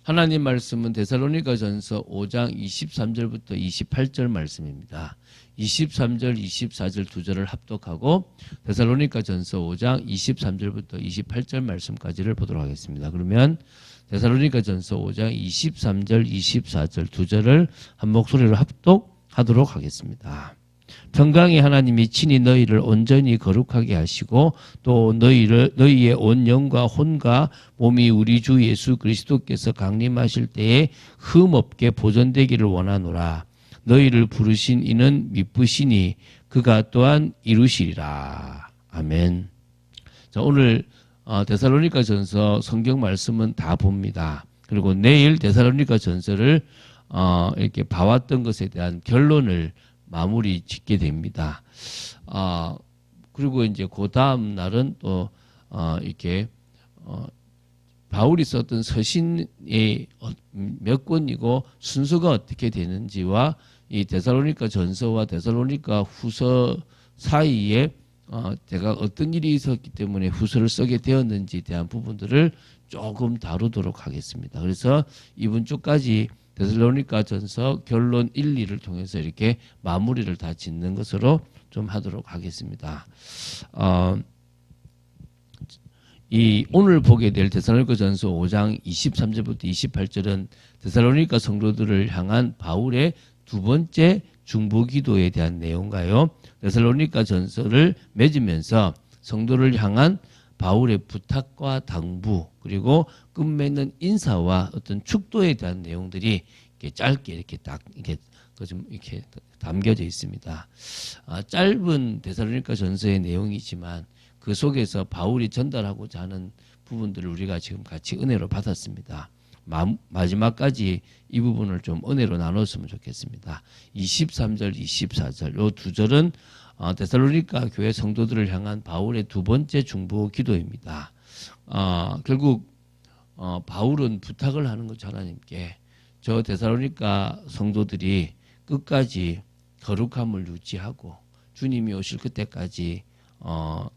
하나님 말씀은 데살로니가전서 5장 23절부터 28절 말씀입니다. 23절, 24절 두 절을 합독하고 데살로니가전서 5장 23절부터 28절 말씀까지를 보도록 하겠습니다. 그러면 데살로니가전서 5장 23절, 24절 두 절을 한 목소리로 합독하도록 하겠습니다. 평강의 하나님이 친히 너희를 온전히 거룩하게 하시고 또 너희의 온 영과 혼과 몸이 우리 주 예수 그리스도께서 강림하실 때에 흠없게 보존되기를 원하노라. 너희를 부르신 이는 미쁘시니 그가 또한 이루시리라. 아멘. 자, 오늘 데살로니가전서 성경 말씀은 다 봅니다. 그리고 내일 데살로니가전서를 이렇게 봐왔던 것에 대한 결론을 마무리 짓게 됩니다. 그리고 이제 그 다음 날은 또 이렇게 바울이 썼던 서신의 몇 권이고 순서가 어떻게 되는지와 이 데살로니가 전서와 데살로니가 후서 사이에 제가 어떤 일이 있었기 때문에 후서를 쓰게 되었는지에 대한 부분들을 조금 다루도록 하겠습니다. 그래서 이번 주까지 데살로니가 전서 결론 1, 2를 통해서 이렇게 마무리를 다 짓는 것으로 좀 하도록 하겠습니다. 이 오늘 보게 될 데살로니가 전서 5장 23절부터 28절은 데살로니가 성도들을 향한 바울의 두 번째 중보기도에 대한 내용과요. 데살로니가 전서를 맺으면서 성도를 향한 바울의 부탁과 당부 그리고 끝맺는 인사와 어떤 축도에 대한 내용들이 이렇게 짧게 이렇게 딱 이렇게 좀 이렇게 담겨져 있습니다. 짧은 데살로니가 전서의 내용이지만 그 속에서 바울이 전달하고자 하는 부분들을 우리가 지금 같이 은혜로 받았습니다. 마지막까지 이 부분을 좀 은혜로 나눴으면 좋겠습니다. 23절, 24절 이 두 절은 데살로니가 교회 성도들을 향한 바울의 두 번째 중보 기도입니다. 결국 바울은 부탁을 하는 거죠. 하나님께 저 데살로니가 성도들이 끝까지 거룩함을 유지하고 주님이 오실 그때까지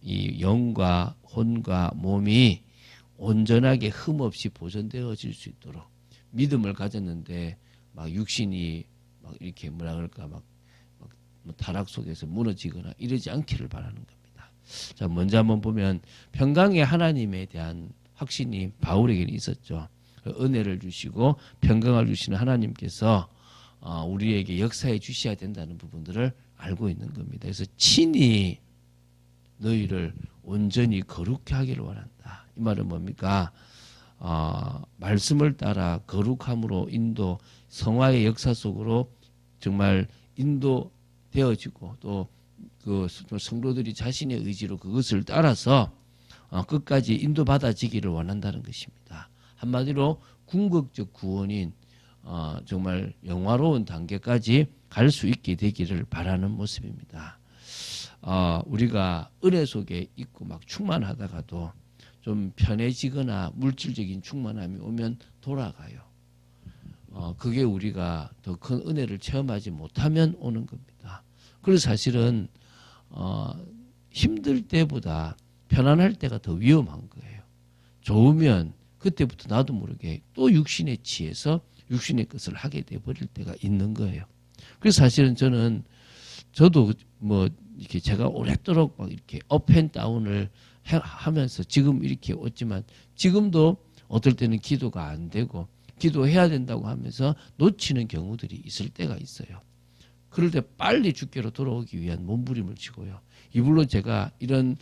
이 영과 혼과 몸이 온전하게 흠없이 보존되어질 수 있도록 믿음을 가졌는데 막 육신이 막 이렇게 뭐라 그럴까 막 타락 속에서 무너지거나 이러지 않기를 바라는 겁니다. 자, 먼저 한번 보면 평강의 하나님에 대한 확신이 바울에게는 있었죠. 은혜를 주시고 평강을 주시는 하나님께서 우리에게 역사해 주셔야 된다는 부분들을 알고 있는 겁니다. 그래서 친히 너희를 온전히 거룩히 하기를 원한다. 이 말은 뭡니까? 말씀을 따라 거룩함으로 인도 성화의 역사 속으로 정말 인도되어지고 또 그 성도들이 자신의 의지로 그것을 따라서 끝까지 인도받아지기를 원한다는 것입니다. 한마디로 궁극적 구원인 정말 영화로운 단계까지 갈 수 있게 되기를 바라는 모습입니다. 우리가 은혜 속에 있고 막 충만하다가도 좀 편해지거나 물질적인 충만함이 오면 돌아가요. 그게 우리가 더 큰 은혜를 체험하지 못하면 오는 겁니다. 그래서 사실은 힘들 때보다 편안할 때가 더 위험한 거예요. 좋으면 그때부터 나도 모르게 또 육신에 취해서 육신의 것을 하게 돼버릴 때가 있는 거예요. 그래서 사실은 저도 뭐 이렇게 제가 오랫도록 막 이렇게 업앤다운을 하면서 지금 이렇게 왔지만 지금도 어떨 때는 기도가 안 되고 기도해야 된다고 하면서 놓치는 경우들이 있을 때가 있어요. 그럴 때 빨리 주께로 돌아오기 위한 몸부림을 치고요. 이불로 제가 이런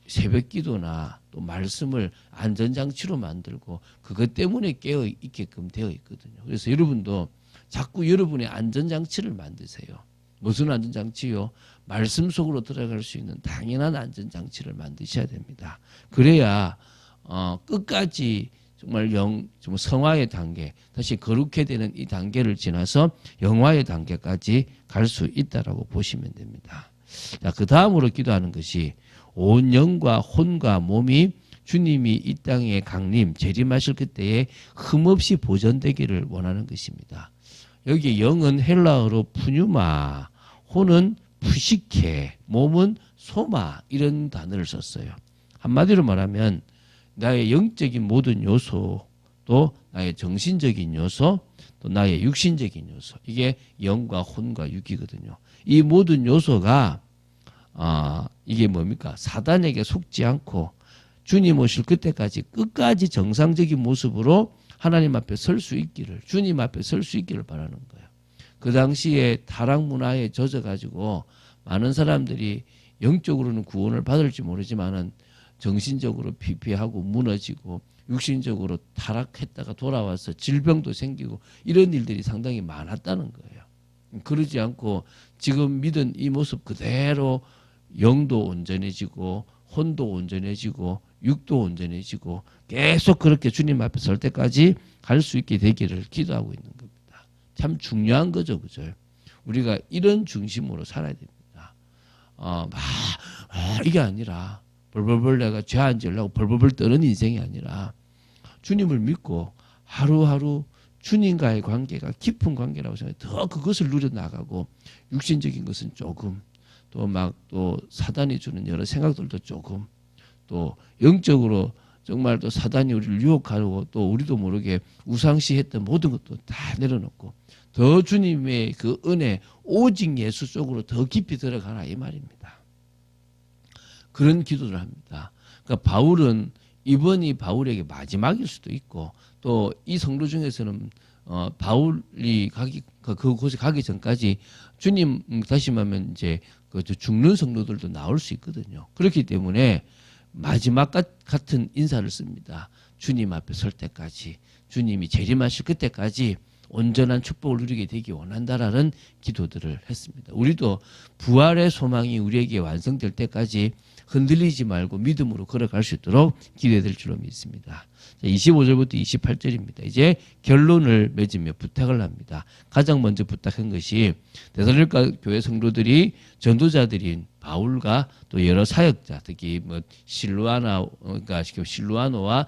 새벽 기도나 또 말씀을 안전장치로 만들고 그것 때문에 깨어 있게끔 되어 있거든요. 그래서 여러분도 자꾸 여러분의 안전장치를 만드세요. 무슨 안전장치요? 말씀 속으로 들어갈 수 있는 당연한 안전장치를 만드셔야 됩니다. 그래야 끝까지 정말 정말 성화의 단계, 다시 거룩해 되는 이 단계를 지나서 영화의 단계까지 갈 수 있다라고 보시면 됩니다. 자, 그 다음으로 기도하는 것이 온 영과 혼과 몸이 주님이 이 땅에 강림, 재림하실 그때에 흠없이 보존되기를 원하는 것입니다. 여기 영은 헬라어로 푸뉴마, 혼은 푸시케, 몸은 소마 이런 단어를 썼어요. 한마디로 말하면 나의 영적인 모든 요소, 또 나의 정신적인 요소, 또 나의 육신적인 요소. 이게 영과 혼과 육이거든요. 이 모든 요소가 이게 뭡니까? 사단에게 속지 않고 주님 오실 그때까지 끝까지 정상적인 모습으로 하나님 앞에 설 수 있기를, 주님 앞에 설 수 있기를 바라는 거예요. 그 당시에 타락 문화에 젖어가지고 많은 사람들이 영적으로는 구원을 받을지 모르지만은 정신적으로 피폐하고 무너지고 육신적으로 타락했다가 돌아와서 질병도 생기고 이런 일들이 상당히 많았다는 거예요. 그러지 않고 지금 믿은 이 모습 그대로 영도 온전해지고 혼도 온전해지고 육도 온전해지고 계속 그렇게 주님 앞에 설 때까지 갈 수 있게 되기를 기도하고 있는 겁니다. 참 중요한 거죠, 그죠? 우리가 이런 중심으로 살아야 됩니다. 이게 아니라 벌벌벌 내가 죄 안 지으려고 벌벌벌 떠는 인생이 아니라 주님을 믿고 하루하루 주님과의 관계가 깊은 관계라고 생각해 더 그것을 누려나가고 육신적인 것은 조금 또 사단이 주는 여러 생각들도 조금 또 영적으로 정말 또 사단이 우리를 유혹하고 또 우리도 모르게 우상시했던 모든 것도 다 내려놓고 더 주님의 그 은혜 오직 예수 쪽으로 더 깊이 들어가라 이 말입니다. 그런 기도를 합니다. 그러니까 바울은 이번이 바울에게 마지막일 수도 있고 또 이 성도 중에서는 바울이 그곳에 가기 전까지 주님 다시 말하면 이제 그 죽는 성도들도 나올 수 있거든요. 그렇기 때문에 마지막 같은 인사를 씁니다. 주님 앞에 설 때까지 주님이 재림하실 그때까지 온전한 축복을 누리게 되기 원한다라는 기도들을 했습니다. 우리도 부활의 소망이 우리에게 완성될 때까지 흔들리지 말고 믿음으로 걸어갈 수 있도록 기도될 줄로 믿습니다. 25절부터 28절입니다. 이제 결론을 맺으며 부탁을 합니다. 가장 먼저 부탁한 것이 데살로니가 교회 성도들이 전도자들인 바울과 또 여러 사역자, 특히 그러니까 실루아노와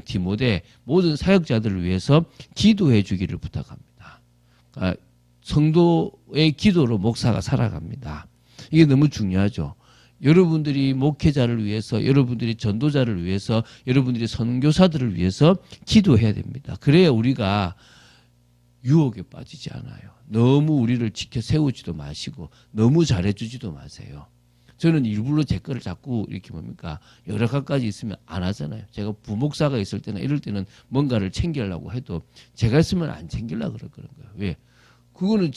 디모데 모든 사역자들을 위해서 기도해 주기를 부탁합니다. 그러니까 성도의 기도로 목사가 살아갑니다. 이게 너무 중요하죠. 여러분들이 목회자를 위해서, 여러분들이 전도자를 위해서, 여러분들이 선교사들을 위해서 기도해야 됩니다. 그래야 우리가 유혹에 빠지지 않아요. 너무 우리를 지켜 세우지도 마시고 너무 잘해주지도 마세요. 저는 일부러 제 거를 자꾸 이렇게 여러 가지 있으면 안 하잖아요. 제가 부목사가 있을 때나 이럴 때는 뭔가를 챙기려고 해도 제가 있으면 안 챙기려고 그런 거예요. 왜? 그거는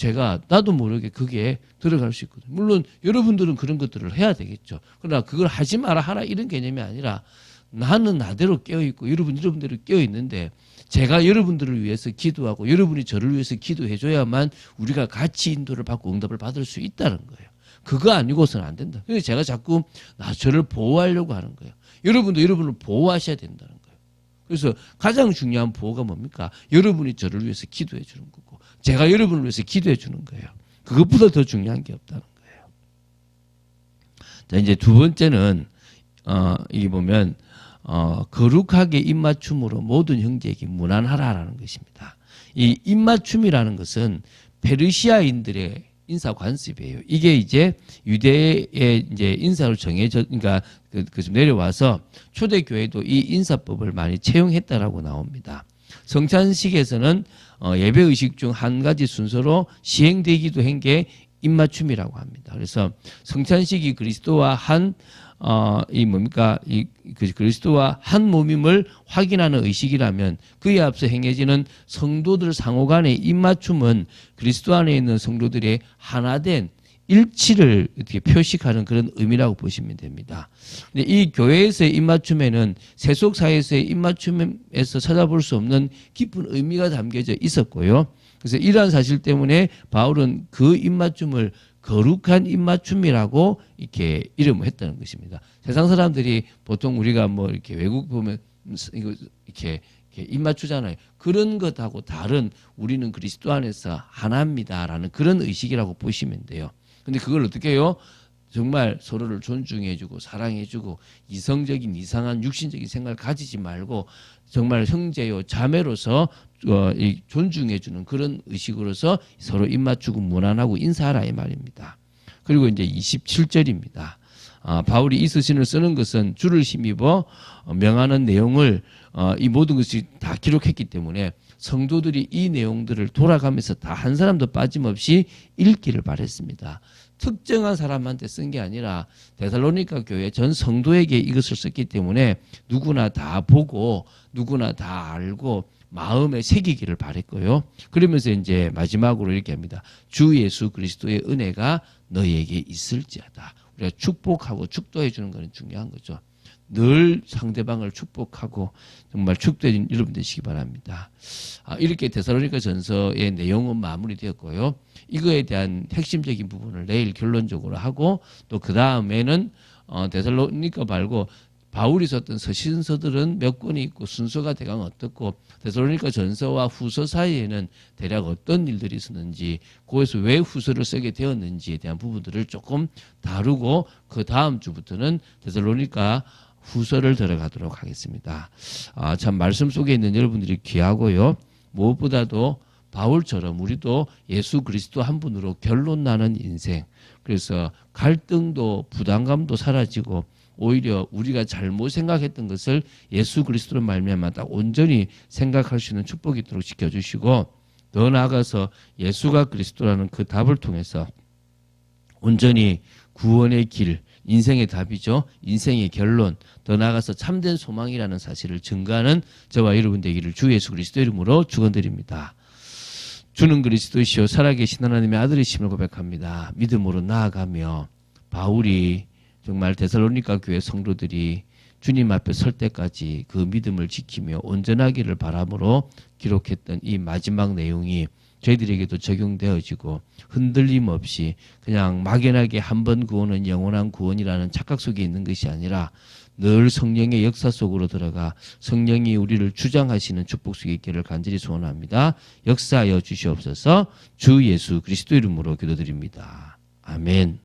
나도 모르게 그게 들어갈 수 있거든요. 물론 여러분들은 그런 것들을 해야 되겠죠. 그러나 그걸 하지 마라 하라 이런 개념이 아니라 나는 나대로 깨어있고 여러분대로 깨어있는데 제가 여러분들을 위해서 기도하고 여러분이 저를 위해서 기도해줘야만 우리가 같이 인도를 받고 응답을 받을 수 있다는 거예요. 그거 아니고서는 안 된다. 그래서 제가 자꾸 저를 보호하려고 하는 거예요. 여러분도 여러분을 보호하셔야 된다는 거예요. 그래서 가장 중요한 보호가 뭡니까? 여러분이 저를 위해서 기도해 주는 거고 제가 여러분을 위해서 기도해 주는 거예요. 그것보다 더 중요한 게 없다는 거예요. 자, 이제 두 번째는 이게 보면 거룩하게 입맞춤으로 모든 형제에게 무난하라라는 것입니다. 이 입맞춤이라는 것은 페르시아인들의 인사 관습이에요. 이게 이제 유대의 이제 인사로 정해져, 그러니까 좀 내려와서 초대교회도 이 인사법을 많이 채용했다라고 나옵니다. 성찬식에서는 예배 의식 중 한 가지 순서로 시행되기도 한 게 입맞춤이라고 합니다. 그래서 성찬식이 그리스도와 그리스도와 한 몸임을 확인하는 의식이라면 그에 앞서 행해지는 성도들 상호 간의 입맞춤은 그리스도 안에 있는 성도들의 하나된 일치를 이렇게 표식하는 그런 의미라고 보시면 됩니다. 근데 이 교회에서의 입맞춤에는 세속 사회에서의 입맞춤에서 찾아볼 수 없는 깊은 의미가 담겨져 있었고요. 그래서 이러한 사실 때문에 바울은 그 입맞춤을 거룩한 입맞춤이라고 이렇게 이름을 했다는 것입니다. 세상 사람들이 보통 우리가 이렇게 외국 보면 이렇게 입맞추잖아요. 그런 것하고 다른 우리는 그리스도 안에서 하나입니다라는 그런 의식이라고 보시면 돼요. 근데 그걸 어떻게 해요? 정말 서로를 존중해주고 사랑해주고 이성적인 이상한 육신적인 생각을 가지지 말고 정말 형제요 자매로서 존중해주는 그런 의식으로서 서로 입맞추고 무난하고 인사하라 이 말입니다. 그리고 이제 27절입니다. 바울이 이 서신을 쓰는 것은 주를 힘입어 명하는 내용을 이 모든 것이 다 기록했기 때문에 성도들이 이 내용들을 돌아가면서 다 한 사람도 빠짐없이 읽기를 바랬습니다. 특정한 사람한테 쓴 게 아니라 데살로니가 교회 전 성도에게 이것을 썼기 때문에 누구나 다 보고 누구나 다 알고 마음에 새기기를 바랬고요. 그러면서 이제 마지막으로 이렇게 합니다. 주 예수 그리스도의 은혜가 너희에게 있을지어다. 우리가 축복하고 축도해 주는 것은 중요한 거죠. 늘 상대방을 축복하고 정말 축도해 여러분 되시기 바랍니다. 이렇게 데살로니가 전서의 내용은 마무리되었고요. 이거에 대한 핵심적인 부분을 내일 결론적으로 하고 또 그 다음에는 데살로니가 말고 바울이 썼던 서신서들은 몇 권이 있고 순서가 대강 어떻고 데살로니가 전서와 후서 사이에는 대략 어떤 일들이 있었는지 거기서 왜 후서를 쓰게 되었는지에 대한 부분들을 조금 다루고 그 다음 주부터는 데살로니가 후서를 들어가도록 하겠습니다. 참 말씀 속에 있는 여러분들이 귀하고요. 무엇보다도 바울처럼 우리도 예수 그리스도 한 분으로 결론 나는 인생, 그래서 갈등도 부담감도 사라지고 오히려 우리가 잘못 생각했던 것을 예수 그리스도로 말미암아 온전히 생각할 수 있는 축복이 있도록 지켜주시고 더 나아가서 예수가 그리스도라는 그 답을 통해서 온전히 구원의 길, 인생의 답이죠. 인생의 결론, 더 나아가서 참된 소망이라는 사실을 증거하는 저와 여러분 되기를 주 예수 그리스도 이름으로 축원드립니다. 주는 그리스도이시요 살아계신 하나님의 아들이심을 고백합니다. 믿음으로 나아가며 바울이 정말 데살로니가 교회 성도들이 주님 앞에 설 때까지 그 믿음을 지키며 온전하기를 바람으로 기록했던 이 마지막 내용이 저희들에게도 적용되어지고 흔들림 없이 그냥 막연하게 한 번 구원은 영원한 구원이라는 착각 속에 있는 것이 아니라 늘 성령의 역사 속으로 들어가 성령이 우리를 주장하시는 축복 속에 있기를 간절히 소원합니다. 역사하여 주시옵소서. 주 예수 그리스도 이름으로 기도드립니다. 아멘.